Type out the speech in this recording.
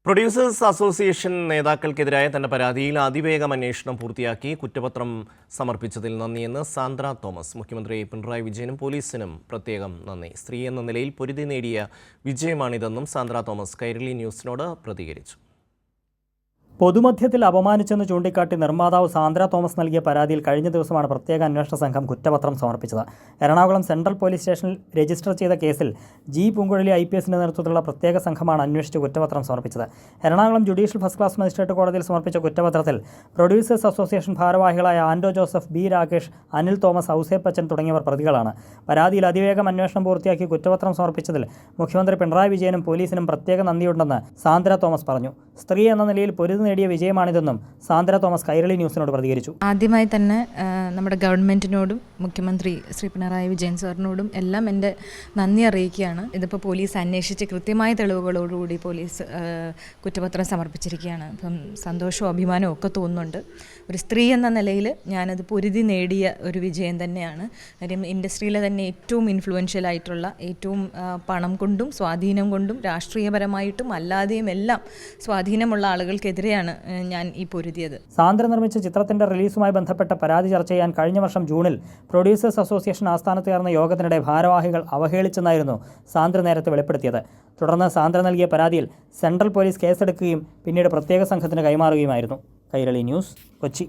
Producers association നേതാക്കൾക്കെതിരായ തന്റെ പരാതിയിൽ അതിവേഗം അന്വേഷണം പൂർത്തിയാക്കി കുറ്റപത്രം സമർപ്പിച്ചതിൽ നന്ദിയെന്ന് സാന്ദ്ര തോമസ്. മുഖ്യമന്ത്രി പിണറായി വിജയനും പോലീസിനും പ്രത്യേകം നന്ദി. സ്ത്രീ എന്ന നിലയിൽ പൊരുതി നേടിയ വിജയമാണിതെന്നും സാന്ദ്ര തോമസ് കൈരളി ന്യൂസിനോട് പ്രതികരിച്ചു. പൊതുമധ്യത്തിൽ അപമാനിച്ചെന്ന് ചൂണ്ടിക്കാട്ടി നിർമ്മാതാവ് സാന്ദ്ര തോമസ് നൽകിയ പരാതിയിൽ കഴിഞ്ഞ ദിവസമാണ് പ്രത്യേക അന്വേഷണ സംഘം കുറ്റപത്രം സമർപ്പിച്ചത്. എറണാകുളം സെൻട്രൽ പോലീസ് സ്റ്റേഷനിൽ രജിസ്റ്റർ ചെയ്ത കേസിൽ ജി പൂങ്കുഴലി IPSന്റെ നേതൃത്വത്തിലുള്ള പ്രത്യേക സംഘമാണ് അന്വേഷിച്ച് കുറ്റപത്രം സമർപ്പിച്ചത്. Ernakulam judicial first class magistrate കോടതിയിൽ സമർപ്പിച്ച കുറ്റപത്രത്തിൽ പ്രൊഡ്യൂസേഴ്സ് അസോസിയേഷൻ ഭാരവാഹികളായ ആൻഡോ ജോസഫ്, ബി രാകേഷ്, അനിൽ തോമസ്, ഔസേപ്പച്ചൻ തുടങ്ങിയവർ പ്രതികളാണ്. പരാതിയിൽ അതിവേഗം അന്വേഷണം പൂർത്തിയാക്കി കുറ്റപത്രം സമർപ്പിച്ചതിൽ മുഖ്യമന്ത്രി പിണറായി വിജയനും പോലീസിനും പ്രത്യേക നന്ദിയുണ്ടെന്ന് സാന്ദ്ര തോമസ് പറഞ്ഞു. സ്ത്രീ എന്ന നിലയിൽ പൊരുതി നേടിയ വിജയമാണിതെന്നും സാന്ദ്ര തോമസ് കൈരളി ന്യൂസിനോട് പ്രതികരിച്ചു. ആദ്യമായി തന്നെ നമ്മുടെ ഗവൺമെൻറ്റിനോടും മുഖ്യമന്ത്രി ശ്രീ പിണറായി വിജയൻ സാറിനോടും എല്ലാം എൻ്റെ നന്ദി അറിയിക്കുകയാണ്. ഇതിപ്പോൾ പോലീസ് അന്വേഷിച്ച് കൃത്യമായ തെളിവുകളോടുകൂടി പോലീസ് കുറ്റപത്രം സമർപ്പിച്ചിരിക്കുകയാണ്. അപ്പം സന്തോഷവും അഭിമാനവും ഒക്കെ തോന്നുന്നുണ്ട്. ഒരു സ്ത്രീ എന്ന നിലയിൽ ഞാനത് പൊരുതി നേടിയ ഒരു വിജയം തന്നെയാണ്. കാര്യം ഇൻഡസ്ട്രിയിലെ തന്നെ ഏറ്റവും ഇൻഫ്ലുവൻഷ്യൽ ആയിട്ടുള്ള, ഏറ്റവും പണം കൊണ്ടും സ്വാധീനം കൊണ്ടും രാഷ്ട്രീയപരമായിട്ടും അല്ലാതെയും എല്ലാം സ്വാധീനമുള്ള ആളുകൾക്കെതിരെയാണ് ഞാൻ ഈ പൊരുതിയത്. സാന്ദ്ര നിർമ്മിച്ച ചിത്രത്തിന്റെ റിലീസുമായി ബന്ധപ്പെട്ട പരാതി ചർച്ച ചെയ്യാൻ കഴിഞ്ഞ വർഷം ജൂണിൽ പ്രൊഡ്യൂസേഴ്സ് അസോസിയേഷൻ ആസ്ഥാനത്ത് ചേർന്ന യോഗത്തിനിടെ ഭാരവാഹികൾ അവഹേളിച്ചെന്നായിരുന്നു സാന്ദ്ര നേരത്തെ വെളിപ്പെടുത്തിയത്. തുടർന്ന് സാന്ദ്ര നൽകിയ പരാതിയിൽ സെൻട്രൽ പോലീസ് കേസെടുക്കുകയും പിന്നീട് പ്രത്യേക സംഘത്തിന് കൈമാറുകയുമായിരുന്നു. കൈരളി ന്യൂസ്, കൊച്ചി.